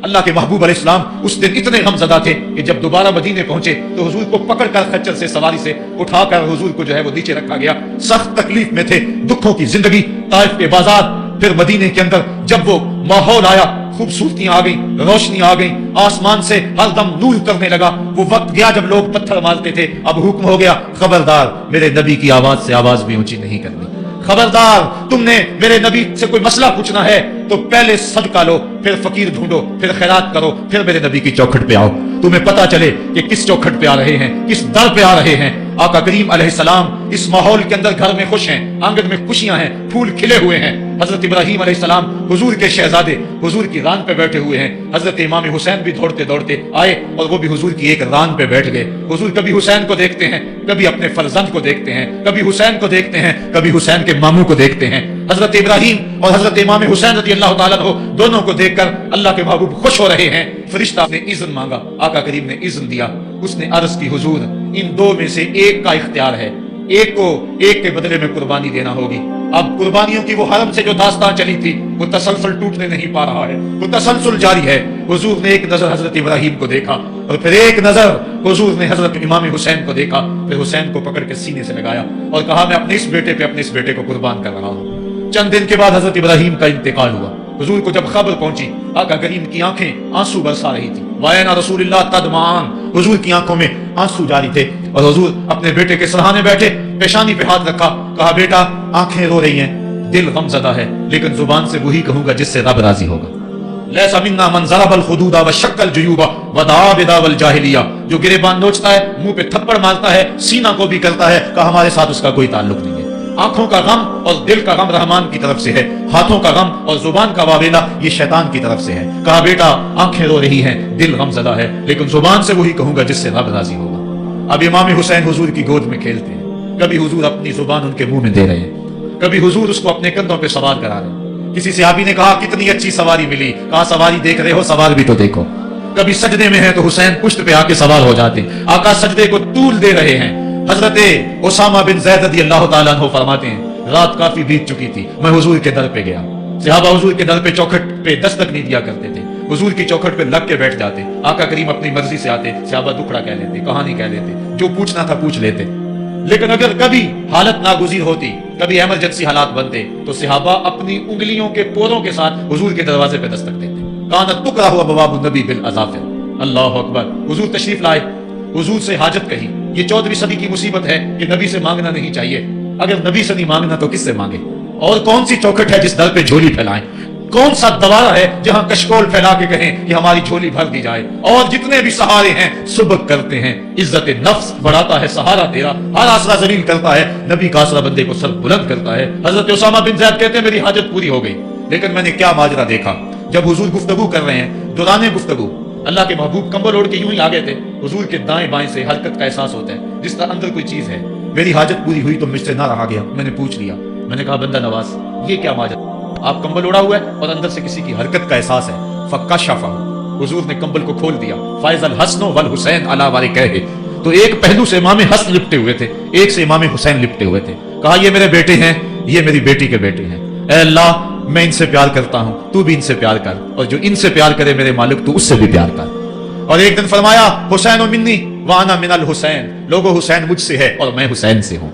اللہ کے محبوب علیہ السلام اس دن اتنے غمزدہ تھے کہ جب دوبارہ مدینے پہنچے تو حضور کو پکڑ کر خچر سے سواری سے اٹھا کر حضور کو جو ہے وہ نیچے رکھا گیا. سخت تکلیف میں تھے, دکھوں کی زندگی, طائف کے بازار, پھر مدینے کے اندر جب وہ ماحول آیا, خوبصورتیاں آ گئیں, روشنی آ گئی, آسمان سے ہر دم نور اترنے لگا. وہ وقت گیا جب لوگ پتھر مارتے تھے, اب حکم ہو گیا خبردار میرے نبی کی آواز سے آواز بھی اونچی نہیں کرنی. خبردار تم نے میرے نبی سے کوئی مسئلہ پوچھنا ہے تو پہلے صدقہ لو, پھر فقیر ڈھونڈو, پھر خیرات کرو, پھر میرے نبی کی چوکھٹ پہ آؤ. تمہیں پتا چلے کہ کس چوکھٹ پہ آ رہے ہیں, کس در پہ آ رہے ہیں. آقا کریم علیہ السلام اس ماحول کے اندر گھر میں خوش ہیں, آنگن میں خوشیاں ہیں, پھول کھلے ہوئے ہیں. حضرت ابراہیم علیہ السلام حضور کے شہزادے حضور کی ران پہ بیٹھے ہوئے ہیں. حضرت امام حسین بھی دوڑتے دوڑتے آئے اور وہ بھی حضور کی ایک ران پہ بیٹھ گئے. حضور کبھی حسین کو دیکھتے ہیں, کبھی اپنے فرزند کو دیکھتے ہیں, کبھی حسین کو دیکھتے ہیں, کبھی حسین کے ماموں کو دیکھتے ہیں. حضرت ابراہیم اور حضرت امام حسین رضی اللہ تعالیٰ عنہ دونوں کو دیکھ کر اللہ کے محبوب خوش ہو رہے ہیں. فرشتہ نے اذن مانگا, آقا کریم نے اذن دیا. اس نے عرض کی حضور ان دو میں سے ایک کا اختیار ہے, ایک کو ایک کے بدلے میں قربانی دینا ہوگی. اب قربانیوں کی وہ حرم سے جو داستان چلی تھی وہ تسلسل ٹوٹنے نہیں پا رہا ہے, وہ تسلسل جاری ہے. حضور نے ایک نظر حضرت ابراہیم کو دیکھا اور پھر ایک نظر حضور نے حضرت امام حسین کو دیکھا. پھر حسین کو پکڑ کے سینے سے لگایا اور کہا میں اپنے اس بیٹے پہ اپنے اس بیٹے کو قربان کر رہا ہوں. چند دن کے بعد حضرت ابراہیم کا انتقال ہوا. حضور کو جب خبر پہنچی آقا کریم کی آنکھیں آنسو برسا رہی تھی. وَأَيْنَ رسول اللہ تدمعان, حضور کی آنکھوں میں آنسو جاری تھے اور حضور اپنے بیٹے کے سرہانے بیٹھے, پیشانی پہ ہاتھ رکھا, کہا بیٹا آنکھیں رو رہی ہیں, دل غم زدہ ہے, لیکن زبان سے وہی کہوں گا جس سے رب راضی ہوگا. لیس منا من ضرب الخدود وشق الجیوب ودعا بدعوى الجاہلیہ, جو گریبان نوچتا ہے, منہ پہ تھپڑ مارتا ہے, سینہ کو بھی کرتا ہے, کہا ہمارے ساتھ اس کا کوئی تعلق نہیں ہے. آنکھوں کا غم اور دل کا غم رحمان کی طرف سے ہے, ہاتھوں کا غم اور زبان کا واویلا یہ شیطان کی طرف سے ہے. کہا بیٹا آنکھیں رو رہی ہیں, دل غم زدہ ہے, لیکن زبان سے وہی کہوں گا جس سے رب راضی ہوگا. اب امام حسین حضور کی گود میں کھیلتے ہیں, کبھی حضور اپنی زبان ان کے منہ میں دے رہے ہیں, کبھی حضور اس کو اپنے کندھوں پہ سوار کرا رہے ہیں. کسی صحابی نے کہا کتنی اچھی سواری ملی, کہا سواری دیکھ رہے ہو سوار بھی تو دیکھو. کبھی سجدے میں ہے تو حسین پشت پہ آ کے سوار ہو جاتے, آقا سجدے کو طول دے رہے ہیں. حضرت اسامہ بن زید رضی اللہ تعالیٰ عنہ فرماتے ہیں رات کافی بیت چکی تھی, میں حضور کے در پہ گیا. صحابہ حضور کے در پہ چوکھٹ پہ دستک نہیں دیا کرتے تھے, حضور کی چوکھٹ پہ لگ کے بیٹھ جاتے. آقا کریم اپنی مرضی سے آتے, صحابہ دکھڑا کہہ لیتے, کہانی کہہ لیتے, جو پوچھنا تھا پوچھ لیتے. لیکن اگر کبھی حالت ناگزیر ہوتی, کبھی ایمرجنسی حالات بنتے تو صحابہ اپنی انگلیوں کے پوروں کے ساتھ حضور کے دروازے پہ دستک دیتے. کانت تکرہ ابواب النبی بالاظافر. اللہ اکبر. حضور تشریف لائے, حضور سے حاجت کہی. یہ 14ویں صدی کی مصیبت ہے کہ نبی سے مانگنا نہیں چاہیے. اگر نبی سے نہیں مانگنا تو کس سے مانگے؟ اور کون سی چوکھٹ ہے جس در پہ جھولی پھیلائیں؟ کون سا دوارہ ہے جہاں کشکول پھیلا کے کہیں کہ ہماری جھولی بھر دی جائے؟ اور جتنے بھی سہارے ہیں سبق کرتے ہیں, عزت نفس بڑھاتا ہے سہارا تیرا, ہر آسرا ذلیل کرتا ہے, نبی کا آسرا بندے کو سر بلند کرتا ہے. حضرت اسامہ بن زید کہتے ہیں میری حاجت پوری ہو گئی, لیکن میں نے کیا ماجرا دیکھا. جب حضور گفتگو کر رہے ہیں, دوران گفتگو اللہ کے محبوب کمبل اوڑھ کے یوں ہی آگے تھے. حضور کے دائیں بائیں سے حرکت کا احساس ہوتا ہے جس طرح اندر کوئی چیز ہے. میری حاجت پوری ہوئی تو مجھ سے نہ رہا گیا, میں نے پوچھ لیا. میں نے کہا بندہ نواز یہ کیا ماجرا, آپ کمبل اوڑھا ہوا ہے اور اندر سے کسی کی حرکت کا احساس ہے. فکشفہ, حضور نے کمبل کو کھول دیا. فائز الحسن والحسین علی وارکیہ, تو ایک پہلو سے امام حسن لپٹے ہوئے تھے, ایک سے امام حسین لپٹے ہوئے تھے. کہا یہ میرے بیٹے ہیں, یہ میری بیٹی کے بیٹے ہیں. اے اللہ میں ان سے پیار کرتا ہوں, تو بھی ان سے پیار کر, اور جو ان سے پیار کرے میرے مالک تو اس سے بھی پیار کر. اور ایک دن فرمایا حسین منی وانا من الحسین, لوگو حسین مجھ سے ہے اور میں حسین سے ہوں.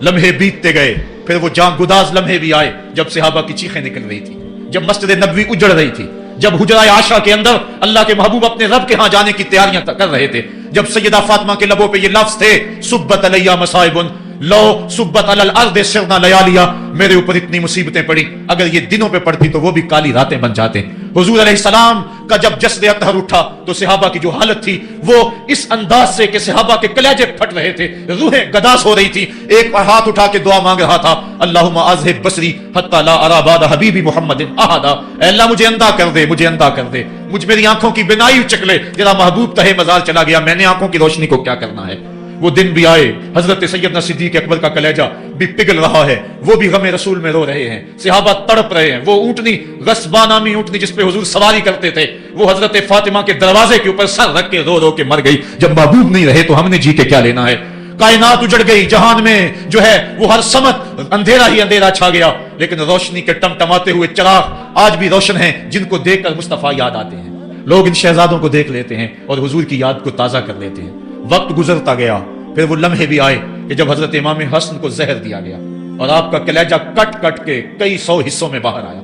لمحے بیتتے گئے, پھر وہ جان گداز لمحے بھی آئے جب صحابہ کی چیخیں نکل رہی تھی, جب مسجد نبوی اجڑ رہی تھی, جب حجرہ عائشہ کے اندر اللہ کے محبوب اپنے رب کے ہاں جانے کی تیاریاں کر رہے تھے, جب سیدہ فاطمہ کے لبوں پہ یہ لفظ تھے سبت علیہ مصائب لو سبت علی الارض سرنا لیالیا, میرے اوپر اتنی مصیبتیں پڑی, اگر یہ دنوں پہ پڑتی تو وہ بھی کالی راتیں بن جاتے. حضور علیہ السلام کا جب جسد اطہر اٹھا تو صحابہ کی جو حالت تھی وہ اس انداز سے کہ صحابہ کے کلیجے پھٹ رہے تھے, روحیں گداس ہو رہی تھی. ایک ہاتھ اٹھا کے دعا مانگ رہا تھا, اللہم اذہب بصری حتی لا ارى بعد حبیبی محمد احدا, اے اللہ مجھے اندھا کر دے, مجھے اندھا کر دے, مجھ میری آنکھوں کی بینائی اچک لے, تیرا محبوب تہے مزار چلا گیا, میں نے آنکھوں کی روشنی کو کیا کرنا ہے. وہ دن بھی آئے, حضرت سیدنا صدیق اکبر کا کلیجہ بھی پگھل رہا ہے, وہ بھی غم رسول میں رو رہے ہیں, صحابہ تڑپ رہے ہیں. وہ اونٹنی غصبہ نامی اونٹنی جس پہ حضور سواری کرتے تھے وہ حضرت فاطمہ کے دروازے کے اوپر سر رکھ کے رو رو کے مر گئی. جب محبوب نہیں رہے تو ہم نے جی کے کیا لینا ہے. کائنات اجڑ گئی, جہان میں جو ہے وہ ہر سمت اندھیرا ہی اندھیرا چھا گیا, لیکن روشنی کے ٹمٹماتے ہوئے چراغ آج بھی روشن ہیں جن کو دیکھ کر مصطفیٰ یاد آتے ہیں. لوگ ان شہزادوں کو دیکھ لیتے ہیں اور حضور کی یاد کو تازہ کر لیتے ہیں۔ وقت گزرتا گیا، پھر وہ لمحے بھی آئے کہ جب حضرت امام حسن کو زہر دیا گیا اور آپ کا کلیجہ کٹ کٹ کے کئی سو حصوں میں باہر آیا۔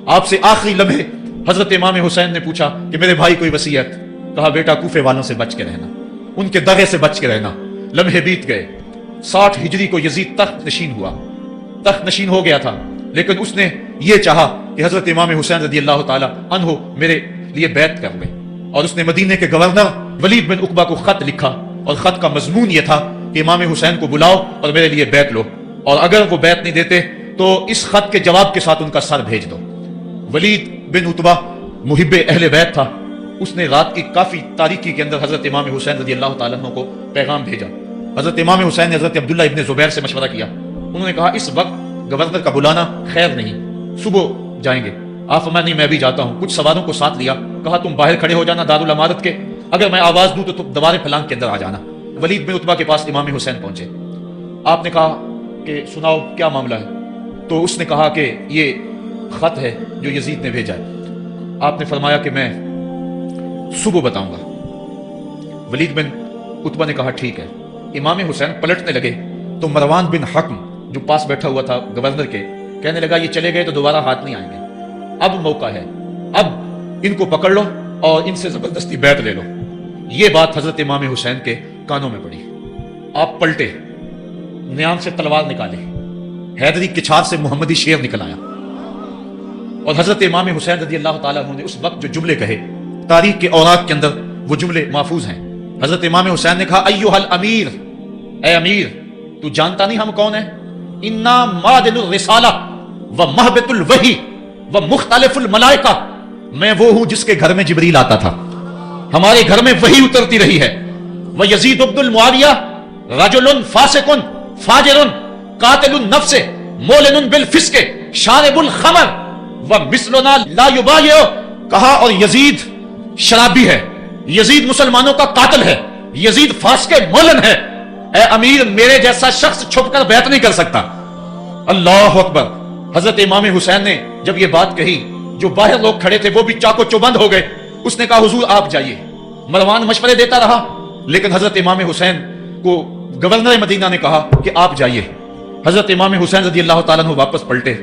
آپ سے آخری لمحے حضرت امام حسین نے پوچھا کہ میرے بھائی کوئی وصیت؟ کہا بیٹا کوفے والوں سے بچ کے رہنا، ان کے دغے سے بچ کے رہنا۔ لمحے بیت گئے، 60 ہجری کو یزید تخت نشین ہوا، تخت نشین ہو گیا تھا، لیکن اس نے یہ چاہا کہ حضرت امام حسین رضی اللہ تعالی عنہ میرے لیے بیعت کر لیں، اور اس نے مدینے کے گورنر ولید بن عقبہ کو خط لکھا، اور خط کا مضمون یہ تھا کہ امام حسین کو بلاؤ اور میرے لیے بیعت لو، اور اگر وہ بیعت نہیں دیتے تو اس خط کے جواب کے ساتھ ان کا سر بھیج دو۔ ولید بن عتبہ محب اہل بیت تھا، اس نے رات کی کافی تاریکی کے اندر حضرت امام حسین رضی اللہ تعالیٰ عنہ کو پیغام بھیجا۔ حضرت امام حسین نے حضرت عبداللہ ابن زبیر سے مشورہ کیا، انہوں نے کہا اس وقت گورنر کا بلانا خیر نہیں، صبح جائیں گے۔ آپ فرمایا نہیں میں بھی جاتا ہوں، کچھ سواروں کو ساتھ لیا، کہا تم باہر کھڑے ہو جانا دارالعمارت کے، اگر میں آواز دوں تو تم دوبارے پھلانگ کے اندر آ جانا۔ ولید بن عتبہ کے پاس امام حسین پہنچے، آپ نے کہا کہ سناؤ کیا معاملہ ہے؟ تو اس نے کہا کہ یہ خط ہے جو یزید نے بھیجا ہے۔ آپ نے فرمایا کہ میں صبح بتاؤں گا۔ ولید بن عتبہ نے کہا ٹھیک ہے۔ امام حسین پلٹنے لگے تو مروان بن حکم جو پاس بیٹھا ہوا تھا گورنر کے، کہنے لگا یہ چلے گئے تو دوبارہ ہاتھ نہیں آئیں گے، اب موقع ہے، اب ان کو پکڑ لو اور ان سے زبردستی بیعت لے لو۔ یہ بات حضرت امام حسین کے کانوں میں پڑی، آپ پلٹے، نیام سے تلوار نکالی، حیدری کچھار سے محمدی شیر نکل آیا، اور حضرت امام حسین رضی اللہ تعالیٰ عنہ نے اس وقت جو جملے کہے تاریخ کے اوراق کے اندر وہ جملے محفوظ ہیں۔ حضرت امام حسین نے کہا ایھا الامیر، اے امیر تو جانتا نہیں ہم کون ہیں؟ انا معدن الرسالہ و مہبط الوحی و مختلف الملائکہ، میں وہ ہوں جس کے گھر میں جبریل آتا تھا، ہمارے گھر میں وحی اترتی رہی ہے۔ ویزید بن المعاویہ رجل فاسق فاجر قاتل النفس مولن بالفسق شارب الخمر ومثلنا لا یبایع، کہا اور یزید شرابی ہے، یزید مسلمانوں کا قاتل ہے، یزید فاسق مولن ہے، اے امیر میرے جیسا شخص چھپ کر بیعت نہیں کر سکتا۔ اللہ اکبر۔ حضرت امام حسین نے جب یہ بات کہی، جو باہر لوگ کھڑے تھے وہ بھی چاقو چوبند ہو گئے۔ اس نے کہا حضور آپ جائیے۔ مروان مشورے دیتا رہا، لیکن حضرت امام حسین کو گورنر مدینہ نے کہا کہ آپ جائیے۔ حضرت امام حسین رضی اللہ تعالیٰ عنہ واپس پلٹے۔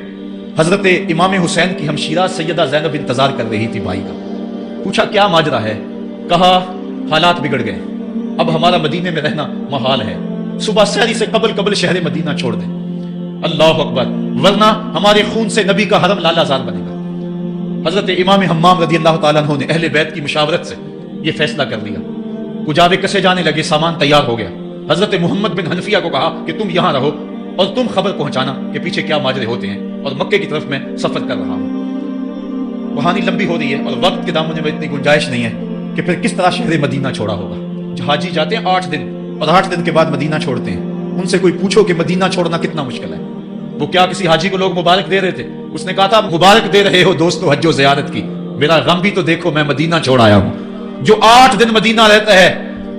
حضرت امام حسین کی ہمشیرہ سیدہ زینب انتظار کر رہی تھی بھائی کا۔ پوچھا کیا ماجرا ہے؟ کہا حالات بگڑ گئے، اب ہمارا مدینے میں رہنا محال ہے، صبح سحری سے قبل شہر مدینہ چھوڑ دیں۔ اللہ اکبر، ورنہ ہمارے خون سے نبی کا حرم لالا زار بنے گا۔ حضرت امام حمام رضی اللہ تعالیٰ عنہ نے اہل بیت کی مشاورت سے یہ فیصلہ کر لیا۔ کجاوے کسے جانے لگے، سامان تیار ہو گیا۔ حضرت محمد بن حنفیہ کو کہا کہ تم یہاں رہو اور تم خبر پہنچانا کہ پیچھے کیا ماجرے ہوتے ہیں، اور مکے کی طرف میں سفر کر رہا ہوں۔ کہانی لمبی ہو رہی ہے اور وقت کے دامن میں اتنی گنجائش نہیں ہے کہ پھر کس طرح شہر مدینہ چھوڑا ہوگا۔ حاجی جاتے ہیں 8 دن اور 8 دن کے بعد مدینہ چھوڑتے ہیں۔ ان سے کوئی پوچھو کہ مدینہ چھوڑنا کتنا مشکل ہے، وہ کیا کسی حاجی کو لوگ مبارک دے رہے تھے؟ اس نے کہا تھا مبارک دے رہے ہو دوستو حج و زیارت کی، میرا غم بھی تو دیکھو، میں مدینہ چھوڑ آیا ہوں۔ جو 8 دن مدینہ رہتا ہے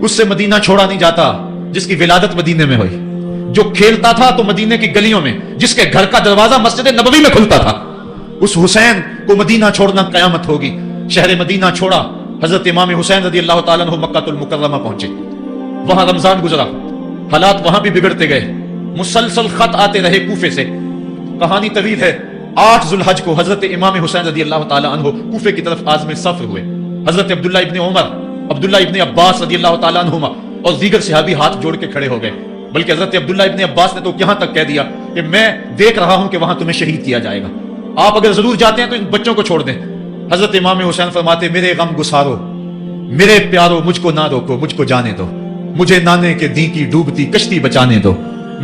اس سے مدینہ چھوڑا نہیں جاتا، جس کی ولادت مدینے میں ہوئی، جو کھیلتا تھا تو مدینے کی گلیوں میں، جس کے گھر کا دروازہ مسجد نبوی میں کھلتا تھا، اس حسین کو مدینہ چھوڑنا قیامت ہوگی۔ شہر مدینہ چھوڑا۔ حضرت امام حسین رضی اللہ تعالیٰ عنہ مکہ المکرمہ پہنچے، وہاں رمضان گزرا، حالات وہاں بھی بگڑتے گئے، مسلسل خط آتے رہے کوفے سے۔ کہانی طویل ہے۔ 8 ذوالحج کو حضرت امام حسین رضی اللہ تعالیٰ عنہ کوفے کی طرف عازم سفر ہوئے۔ حضرت عبداللہ ابن عمر، عبداللہ ابن عباس رضی اللہ تعالیٰ عنہما اور دیگر صحابی ہاتھ جوڑ کے کھڑے ہو گئے، بلکہ حضرت عبداللہ ابن عباس نے تو یہاں تک کہہ دیا کہ میں دیکھ رہا ہوں کہ وہاں تمہیں شہید کیا جائے گا، آپ اگر ضرور جاتے ہیں تو ان بچوں کو چھوڑ دیں۔ حضرت امام حسین فرماتے میرے غم گسارو، میرے پیارو مجھ کو نہ روکو، مجھ کو جانے دو، مجھے نانے کے دی کی ڈوبتی کشتی بچانے دو۔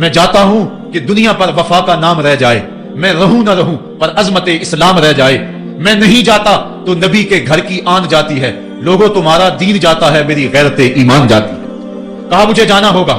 میں جاتا ہوں کہ دنیا پر وفا کا نام رہ جائے، میں رہوں نہ رہوں پر عظمت اسلام رہ جائے۔ میں نہیں جاتا تو نبی کے گھر کی آن جاتی ہے، لوگوں تمہارا دین جاتا ہے، میری غیرت ایمان جاتی ہے۔ کہا مجھے جانا ہوگا۔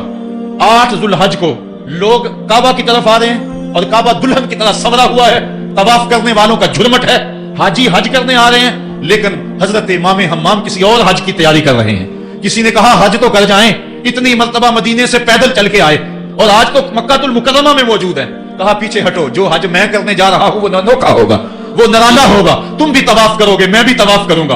8 ذوالحج کو لوگ کعبہ کی طرف آ رہے ہیں اور کعبہ دلہن کی طرح سورا ہوا ہے، طواف کرنے والوں کا جھرمٹ ہے، حاجی حج کرنے آ رہے ہیں، لیکن حضرت امام حمام کسی اور حج کی تیاری کر رہے ہیں۔ کسی نے کہا حج تو کر جائیں، اتنی مرتبہ مدینے سے پیدل چل کے آئے اور آج تو مکہ المکرمہ میں موجود ہیں۔ کہا پیچھے ہٹو، جو حج میں کرنے جا رہا ہوں وہ انوکھا ہوگا، وہ نرالا ہوگا، تم بھی طواف کرو گے، میں بھی طواف کروں گا،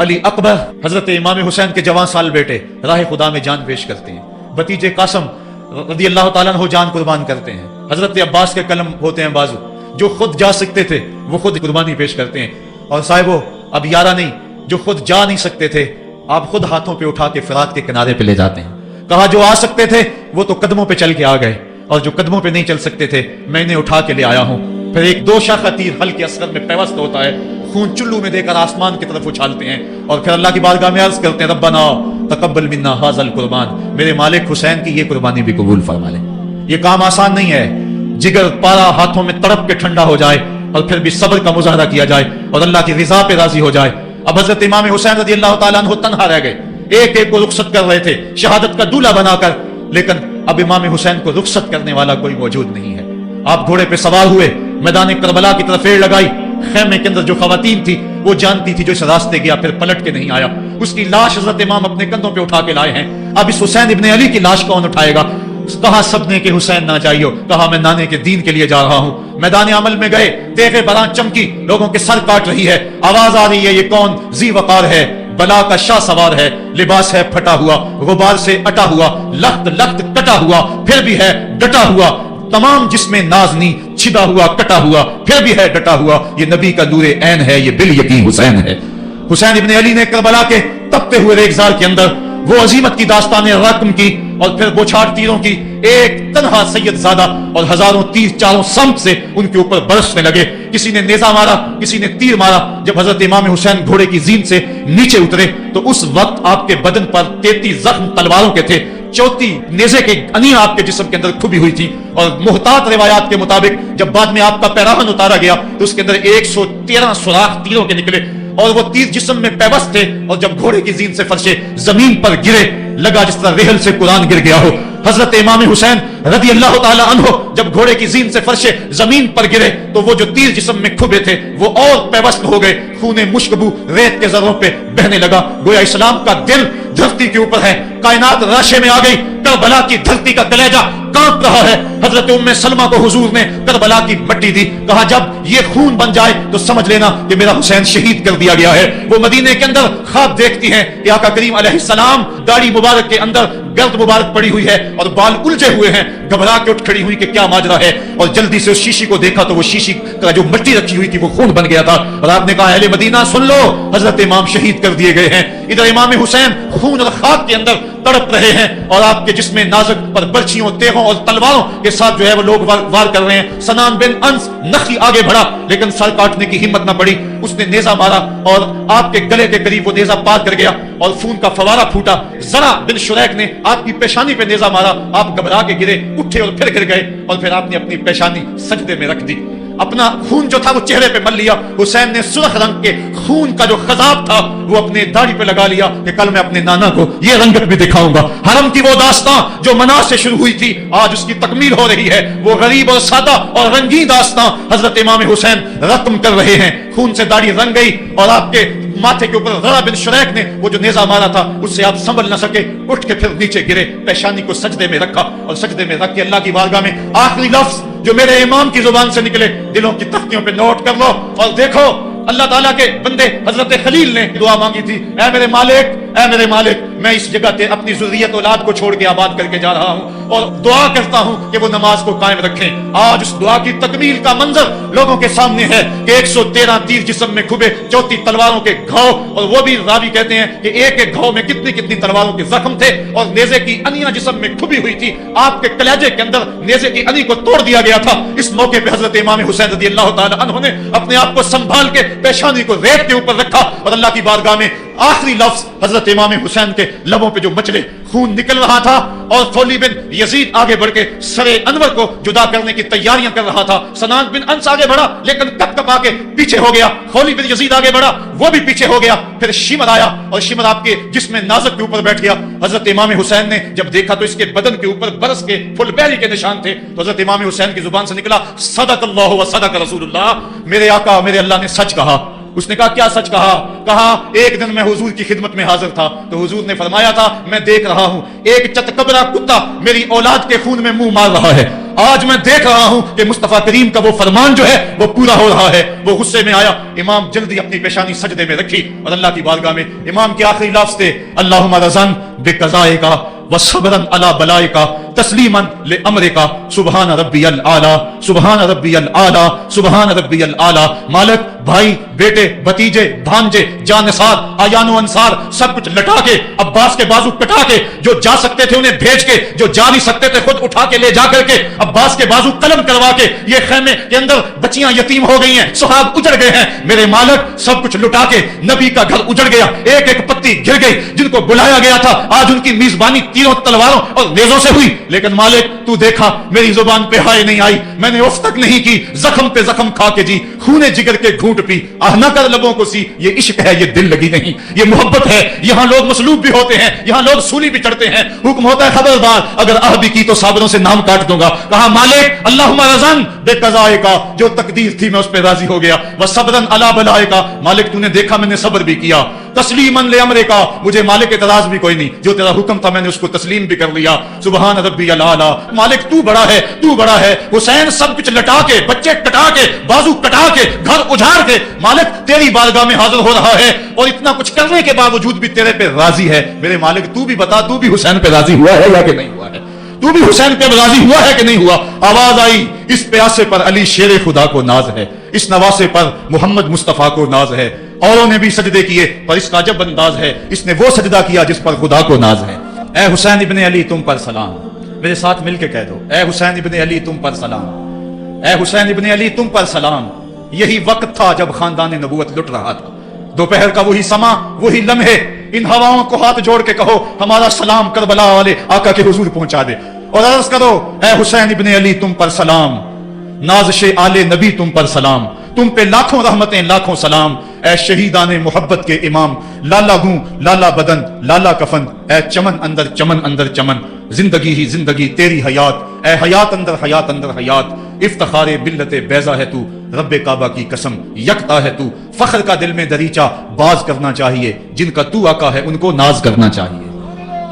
علی اکبر حضرت امام حسین کے جوان سال بیٹے راہ خدا میں جان پیش کرتے ہیں. بھتیجے قاسم رضی اللہ تعالیٰ عنہ جان قربان کرتے ہیں. حضرت عباس کے قلم ہوتے ہیں بازو، جو خود جا سکتے تھے وہ خود قربانی پیش کرتے ہیں. اور صاحبو اب یارہ نہیں، جو خود جا نہیں سکتے تھے آپ خود ہاتھوں پہ اٹھا کے فرات کے کنارے پہ لے جاتے ہیں. کہا جو آ سکتے تھے وہ تو قدموں پہ چل کے آ گئے، اور جو قدموں پہ نہیں چل سکتے تھے میں انہیں اٹھا کے لے آیا ہوں. پھر ایک دو شاخہ تیر ہلکے اصغر میں پیوست ہوتا ہے، خون چلو میں دے کر آسمان کی طرف اچھالتے ہیں، اور پھر اللہ کی بارگاہ میں عرض کرتے ہیں ربنا تقبل منا ھذا القربان، میرے مالک حسین کی یہ قربانی بھی قبول فرما لے. یہ کام آسان نہیں ہے، جگر پارا ہاتھوں میں تڑپ کے ٹھنڈا ہو جائے اور پھر بھی صبر کا مظاہرہ کیا جائے اور اللہ کی رضا پہ راضی ہو جائے. اب حضرت امام حسین رضی اللہ تعالیٰ عنہ تنہا رہ گئے، ایک ایک کو رخصت کر رہے تھے شہادت کا دولہا بنا کر، لیکن اب امام حسین کو رخصت کرنے والا کوئی موجود نہیں ہے. آپ گھوڑے پہ سوار ہوئے، میدان کربلا کی طرف ایڑ لگائی. خیمے کے اندر جو خواتین تھی وہ جانتی تھی جو اس راستے گیا پھر پلٹ کے نہیں آیا. اس کی لاش حضرت امام اپنے کندھوں پہ اٹھا کے لائے ہیں. اب اس حسین ابن علی کی لاش کون اٹھائے گا؟ کہا سب نے کہ حسین نہ جائیو، کہا میں نانے کے دین کے لیے جا رہا ہوں. میدان عمل میں گئے، تیغ بران چمکی، لوگوں کے سر کاٹ رہی ہے، آواز آ رہی ہے یہ کون ذی وقار ہے، بلا کا شاہ سوار ہے، لباس ہے پھٹا ہوا، غبار سے اٹا ہوا، لخت لخت کٹا ہوا، پھر بھی ہے ڈٹا ہوا، تمام جسم نازنی چھدا ہوا کٹا ہوا، پھر بھی ہے ڈٹا ہوا، یہ نبی کا نور عین ہے، یہ بال یقین حسین ہے. حسین ابن علی نے کربلا کے تپتے ہوئے ریگزار کے اندر وہ عظیمت کی داستان رقم کی اور پھر بوچھاڑ تیروں کی. ایک تنہا سید زادہ اور ہزاروں تیر چاروں سمت سے ان کے اوپر برسنے لگے. کسی نے نیزہ مارا، کسی نے تیر مارا. جب حضرت امام حسین گھوڑے کی زین سے نیچے اترے تو اس وقت آپ کے بدن پر 33 زخم تلواروں کے تھے، 34 نیزے کے انیاں آپ کے جسم کے اندر کھبی ہوئی تھی. اور محتاط روایات کے مطابق جب بعد میں آپ کا پیراہن اتارا گیا تو اس کے اندر 113 سوراخ تیروں کے نکلے اور وہ تیر جسم میں پیوست تھے. اور جب گھوڑے کی زین سے فرشے زمین پر گرے لگا جس طرح ریحل سے قرآن گر گیا ہو. حضرت امام حسین رضی اللہ تعالی عنہ جب گھوڑے کی زین سے فرشے زمین پر گرے تو وہ جو تیر جسم میں کھبے تھے وہ اور پیوست ہو گئے، خون مشکبو ریت کے ذروں پہ بہنے لگا. گویا اسلام کا دل دھرتی کے اوپر ہے، کائنات راشے میں آ گئی، کربلا کی دھرتی کا کلیجہ کانپ رہا ہے. حضرت ام سلمہ کو حضور نے کربلا کی مٹی دی، کہا جب یہ خون بن جائے تو سمجھ لینا کہ میرا حسین شہید کر دیا گیا ہے. وہ مدینے کے اندر خواب دیکھتی ہیں کہ آقا کریم علیہ السلام داڑھی مبارک کے اندر گرد مبارک پڑی ہوئی ہے اور بال الجھے ہوئے ہیں، گھبرا کے اٹھ کھڑی ہوئی کہ کیا ماجرا ہے. اور جلدی سے اس شیشی کو دیکھا تو وہ شیشی کا جو مٹی رکھی ہوئی تھی وہ خون بن گیا تھا. اور آپ نے کہا اہل مدینہ سن لو، حضرت امام شہید کر دیے گئے ہیں. ادھر امام حسین خون اور خاک کے اندر تڑپ رہے ہیں اور آپ کے جسم نازک پر برچھیوں تیغوں اور تلواروں کے ساتھ جو ہے وہ لوگ وار کر رہے ہیں. سنان بن انس نخی آگے بڑھا لیکن سر کاٹنے کی ہمت نہ پڑی. اس نے نیزہ مارا اور آپ کے گلے کے قریب وہ نیزہ پار کر گیا اور خون کا فوارہ پھوٹا. زرع بن شریک نے آپ کی پیشانی پہ نیزہ مارا، آپ گھبرا کے گرے، اٹھے اور پھر گر گئے اور پھر آپ نے اپنی پیشانی سجدے میں رکھ دی. اپنا خون جو تھا وہ چہرے پہ مل لیا. حسین نے سرخ رنگ کے خون کا جو خضاب تھا وہ اپنے داڑھی پہ لگا لیا کہ کل میں اپنے نانا کو یہ رنگت بھی دکھاؤں گا. حرم کی وہ داستان جو منا سے شروع ہوئی تھی آج اس کی تکمیل ہو رہی ہے. وہ غریب اور سادہ اور رنگین داستان حضرت امام حسین رقم کر رہے ہیں. خون سے داڑھی رنگ گئی اور آپ کے ماتھے کے اوپر زرع بن شریک نے وہ جو نیزہ مارا تھا اس سے آپ سنبھل نہ سکے، اٹھ کے پھر نیچے گرے، پیشانی کو سجدے میں رکھا اور سجدے میں رکھ کے اللہ کی بارگاہ میں آخری لفظ جو میرے امام کی زبان سے نکلے دلوں کی تختیوں پہ نوٹ کر لو اور دیکھو. اللہ تعالیٰ کے بندے حضرت خلیل نے دعا مانگی تھی، اے میرے مالک، اے میرے مالک، میں اس جگہ تے اپنی ذریت اولاد کو چھوڑ کے آباد کر کے جا رہا ہوں اور دعا کرتا ہوں کہ وہ نماز کو قائم رکھیں. آج اس دعا کی تکمیل کا منظر لوگوں کے سامنے ہے کہ 113 تیر جسم میں کھبے، 34 تلواروں کے گھاؤ، اور وہ بھی راوی کہتے ہیں کہ ایک ایک گھاؤ میں کتنی کتنی تلواروں کے زخم تھے اور نیزے کی انیاں جسم میں کھبی ہوئی تھی. آپ کے کلیجے کے اندر نیزے کی انی کو توڑ دیا گیا تھا. اس موقع پہ حضرت امام حسین رضی اللہ تعالی عنہ نے اپنے آپ کو سنبھال کے پیشانی کو ریت کے اوپر رکھا اور اللہ کی بارگاہ میں آخری لفظ حضرت امام حسین کے لبوں پہ جو مچلے، خون نکل رہا تھا اور خولی بن یزید آگے بڑھ کے سر انور کو جدا کرنے کی تیاریاں کر رہا تھا. سنان بن انس آگے بڑھا لیکن کپ کپا کے پیچھے ہو گیا. خولی بن یزید آگے بڑھا، وہ بھی پیچھے ہو گیا. پھر شمر آیا اور شمر آپ کے جسم نازک کے اوپر بیٹھ گیا. حضرت امام حسین نے جب دیکھا تو اس کے بدن کے اوپر برس کے پھل بیری کے نشان تھے. تو حضرت امام حسین کی زبان سے نکلا صدق اللہ و صدق رسول اللہ، میرے آقا میرے اللہ نے سچ کہا. اس نے کہا کیا سچ کہا؟ کہا ایک دن میں حضور کی خدمت میں حاضر تھا تو حضور نے فرمایا تھا میں دیکھ رہا ہوں ایک چتکبرا کتا میری اولاد کے خون میں منہ مار رہا ہے آج میں دیکھ رہا ہوں کہ مصطفیٰ کریم کا وہ فرمان جو ہے وہ پورا ہو رہا ہے. وہ غصے میں آیا, امام جلدی اپنی پیشانی سجدے میں رکھی اور اللہ کی بارگاہ میں امام کے آخری لفظ تھے, اللہم رضن بقضائک وصبرا علی بلائک تسلیما لامرک سبحان ربی الاعلی سبحان ربی الاعلی سبحان ربی الاعلی. مالک, بھائی, بیٹے, بھتیجے, بھانجے, جانثار, آیان و انصار سب کچھ لٹا کے, عباس کے بازو کٹا کے, جو جا سکتے تھے انہیں بھیج کے, جو جا نہیں سکتے تھے خود اٹھا کے لے جا کر کے, عباس کے بازو قلم کروا کے, یہ خیمے کے اندر بچیاں یتیم ہو گئی ہیں, سہاگ اجڑ گئے ہیں. میرے مالک, سب کچھ لٹا کے نبی کا گھر اجڑ گیا, ایک ایک پتی گر گئی. جن کو بلایا گیا تھا آج ان کی میزبانی تیروں تلواروں اور نیزوں سے ہوئی. لیکن مالک, تو دیکھا میری زبان پہ ہائے نہیں آئی, میں نے اف تک نہیں کی, زخم پہ زخم کھا کے جی, خونے جگر کے گھونٹ پی, آہ نہ کر لبوں کو سی. یہ عشق ہے, یہ دل لگی نہیں, یہ محبت ہے. یہاں لوگ مصلوب بھی ہوتے ہیں, یہاں لوگ سولی بھی چڑھتے ہیں. حکم ہوتا ہے خبردار, اگر آہ بھی کی تو صابروں سے نام کاٹ دوں گا. کہا مالک, اللہم رضن بقضائک, جو تقدیر تھی میں اس پہ راضی ہو گیا. وصبرا علی بلائک, مالک تو نے دیکھا میں نے صبر بھی کیا. تسلیما لامرک, مجھے مالک اعتراض بھی کوئی نہیں, جو تیرا حکم تھا میں نے اس کو تسلیم بھی کر لیا. سبحان ربی الاعلی. مالک تو بڑا ہے, تو بڑا ہے. حسین سب کچھ لٹا کے, بچے کٹا کے, بازو کٹا کے, گھر اجاڑ کے مالک تیری بارگاہ میں حاضر ہو رہا ہے, اور اتنا کچھ کرنے کے باوجود بھی تیرے پہ راضی ہے. میرے مالک تو بھی بتا, تو بھی حسین پہ راضی ہوا ہے یا کہ نہیں ہوا ہے؟ تو بھی حسین پہ راضی ہوا ہے کہ نہیں ہوا؟ آواز آئی, اس پیاسے پر علی شیر خدا کو ناز ہے, اس نواسے پر محمد مصطفیٰ کو ناز ہے. اوروں نے بھی سجدے کیے پر اس کا عجب انداز ہے, اس نے وہ سجدہ کیا جس پر خدا کو ناز ہے. اے حسین ابن علی تم پر سلام, میرے ساتھ مل کے کہہ دو, اے حسین ابن علی تم پر سلام, اے حسین ابن علی تم پر سلام. یہی وقت تھا جب خاندان نبوت لٹ رہا تھا, دوپہر کا وہی سما, وہی لمحے. ان ہواؤں کو ہاتھ جوڑ کے کہو ہمارا سلام کربلا والے آقا کے حضور پہنچا دے, اور عرض کرو اے حسین ابن علی تم پر سلام, نازش آل نبی تم پر سلام, تم پہ لاکھوں رحمتیں لاکھوں سلام. اے شہیدان محبت کے امام, لالا گوں لالا بدن لالا کفن, اے چمن اندر چمن, زندگی ہی زندگی تیری حیات, اے حیات اندر حیات. افتخار ملت بیضا ہے تو, رب کعبہ کی قسم یکتا ہے تو. فخر کا دل میں دریچہ باز کرنا چاہیے, جن کا تو آقا ہے ان کو ناز کرنا چاہیے.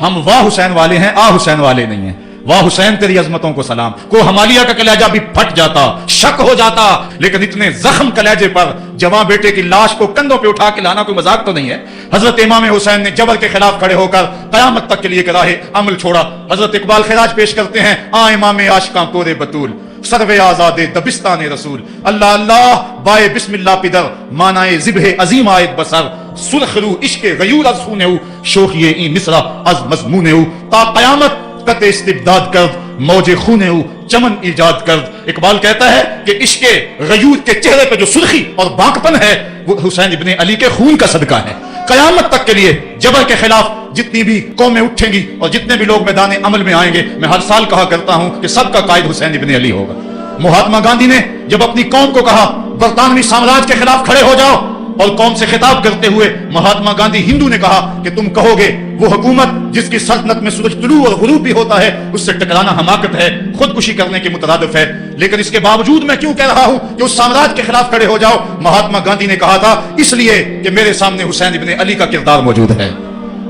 ہم واہ حسین والے ہیں, آ حسین والے نہیں ہیں. واہ حسین تیری عظمتوں کو سلام. کو ہمالیہ کا کلیجہ بھی پھٹ جاتا, شک ہو جاتا, لیکن اتنے زخم کلیجے پر جواں بیٹے کی لاش کو کندھوں پہ اٹھا کے لانا کوئی مذاق تو نہیں ہے. حضرت امام حسین نے جبر کے خلاف کھڑے ہو کر قیامت تک کے لیے راہ عمل چھوڑا. حضرت اقبال خراج پیش کرتے ہیں, آ امام عاشقاں کورے بطول, سروے آزاد دبستان رسول. اللہ اللہ بائے بسم اللہ پدر, مانائے ذبح عظیم آیت بسر. سرخ رو عشق غیور از خونے ہو, شوخی این مصرع از مضمون ہو. تا قیامت قطع استبداد کرد, موج خونے ہو چمن ایجاد کرد. اقبال کہتا ہے کہ عشق غیور کے چہرے پہ جو سرخی اور بانکپن ہے وہ حسین ابن علی کے خون کا صدقہ ہے. قیامت تک کے لیے جبر کے خلاف جتنی بھی قومیں اٹھیں گی اور جتنے بھی لوگ میدان عمل میں آئیں گے, میں ہر سال کہا کرتا ہوں کہ سب کا قائد حسین ابن علی ہوگا. مہاتما گاندھی نے جب اپنی قوم کو کہا برطانوی سامراج کے خلاف کھڑے ہو جاؤ, اور قوم سے خطاب کرتے ہوئے مہاتما گاندھی ہندو نے کہا کہ تم کہو گے وہ حکومت جس کی سلطنت میں سورج طلوع اور غروب بھی ہوتا ہے, اس سے ٹکرانا حماقت ہے, خودکشی کرنے کے مترادف ہے. لیکن اس کے باوجود میں کیوں کہہ رہا ہوں کہ اس سامراج کے خلاف کھڑے ہو جاؤ؟ مہاتما گاندھی نے کہا تھا اس لیے کہ میرے سامنے حسین ابن علی کا کردار موجود ہے.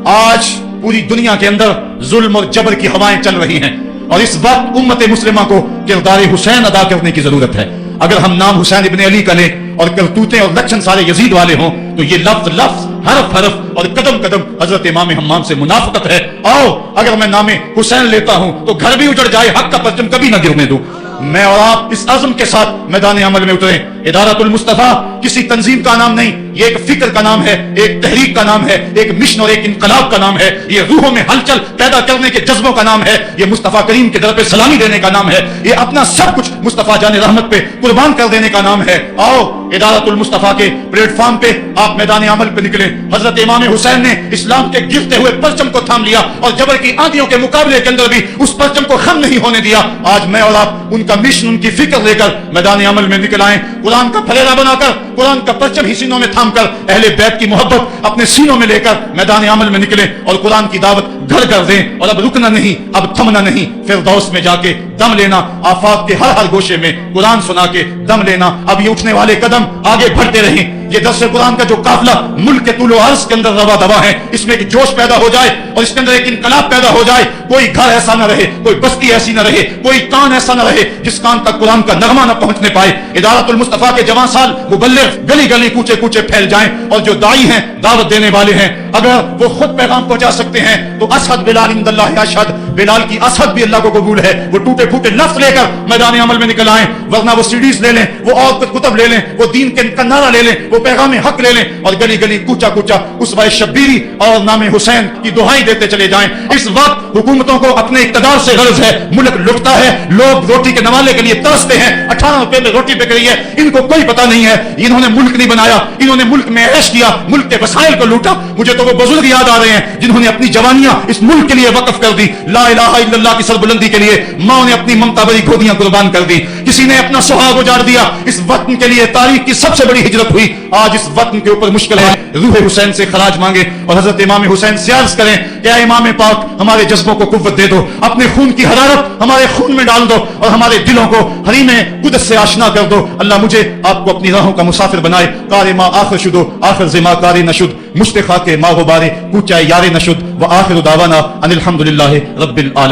آج پوری دنیا کے اندر ظلم اور جبر کی ہوائیں چل رہی ہیں, اور اس وقت امت مسلمہ کو کردار حسین ادا کرنے کی ضرورت ہے. اگر ہم نام حسین ابن علی کا لیں اور کرتوتیں اور لچھن سارے یزید والے ہوں, تو یہ لفظ حرف اور قدم قدم حضرت امام حمام سے منافقت ہے. آؤ اگر میں نام حسین لیتا ہوں تو گھر بھی اجڑ جائے, حق کا پرچم کبھی نہ گرنے دوں. میں اور آپ اس عزم کے ساتھ میدان عمل میں اتریں. ادارت المصطفیٰ کسی تنظیم کا نام نہیں, یہ ایک فکر کا نام ہے, ایک تحریک کا نام ہے, ایک مشن اور ایک انقلاب کا نام ہے. یہ روحوں میں ہلچل پیدا کرنے کے جذبوں کا نام ہے. یہ مصطفیٰ کریم کے در پہ سلامی دینے کا نام ہے. یہ اپنا سب کچھ مصطفیٰ جان رحمت پہ قربان کر دینے کا نام ہے. آؤ ادارت المصطفیٰ کے پلیٹ فارم پہ آپ میدان عمل پہ نکلیں. حضرت امام حسین نے اسلام کے گرتے ہوئے پرچم کو تھام لیا, اور جبر کی آندھیوں کے مقابلے کے اندر بھی اس پرچم کو خم نہیں ہونے دیا. آج میں اور آپ ان کا مشن, ان کی فکر لے کر میدان عمل میں نکل آئیں. قرآن کا پھریرا بنا کر, قرآن کا پرچم ہی سینوں میں تھام کر, اہل بیت کی محبت اپنے سینوں میں لے کر میدان عمل میں نکلیں اور قرآن کی دعوت گھر کر دیں. اور اب رکنا نہیں, اب تھمنا نہیں, فردوس میں جا کے دم لینا, آفاق کے ہر ہر گوشے میں قرآن سنا کے دم لینا. اب یہ اٹھنے والے قدم آگے بڑھتے رہیں. یہ درس قرآن کا جو قافلہ ملک کے طول و عرض کے اندر روا دوا ہے، اس میں ایک جوش پیدا ہو جائے اور اس کے اندر ایک انقلاب پیدا ہو جائے. کوئی گھر ایسا نہ رہے، کوئی بستی ایسی نہ رہے، کوئی کان ایسا نہ رہے جس کان تک قرآن کا نغمہ نہ پہنچنے پائے. ادارت المصطفیٰ کے جوان سال مبلغ گلی گلی کوچے کوچے پھیل جائیں، اور جو داعی ہیں، دعوت دینے والے ہیں، اگر وہ خود پیغام پہنچا سکتے ہیں تو اسحد بلال عند اللہ اشہد، بلال کی اسحد بھی اللہ کو قبول ہے. وہ ٹوٹے پھوٹے لفظ لے کر میدان عمل میں نکل آئیں، ورنہ وہ سیڈیز لے لیں، وہ اور کچھ کتب لے لیں، وہ دین کے نعرہ لے لیں، وہ پیغام حق لے لیں، اور گلی گلی کوچا کوچا اسوہ شبیری اور نام حسین کی دعائیں دیتے چلے جائیں. اس وقت حکومتوں کو اپنے اقتدار سے غرض ہے، ملک لٹتا ہے، لوگ روٹی کے نوالے کے لیے ترستے ہیں. 18 روپے میں روٹی بک رہی ہے، ان کو کوئی پتہ نہیں ہے انہوں نے ملک نہیں بنایا، انہوں نے ملک میں عیش کیا، ملک کے وسائل کو لوٹا. مجھے تو وہ بزرگ یاد آ رہے ہیں جنہوں نے اپنی جوانیاں اس ملک کے لیے وقف کر دی، لا الہ الا اللہ کی سربلندی کے لیے. ماں نے اپنی ممتا بری گودیاں قربان کر دی، کسی نے اپنا سہاگ اجاڑ دیا. اس وطن کے لیے تاریخ کی سب سے بڑی ہجرت ہوئی. آج اس وطن کے اوپر مشکل ہے. روح حسین سے خراج مانگے اور حضرت امام حسین سے عرض کریں کہ اے امام پاک، ہمارے جذبوں کو قوت دے دو، اپنے خون کی حرارت ہمارے خون میں ڈال دو اور ہمارے دلوں کو حریم قدس سے آشنا کر دو. اللہ مجھے آپ کو اپنی راہوں کا مسافر بنائے. کار ما آخر شدو آخر زما کار نشد، مشتخا کے ما غبارے کوچائے یار نشد، و آخر دعوانا ان الحمدللہ رب العالمین.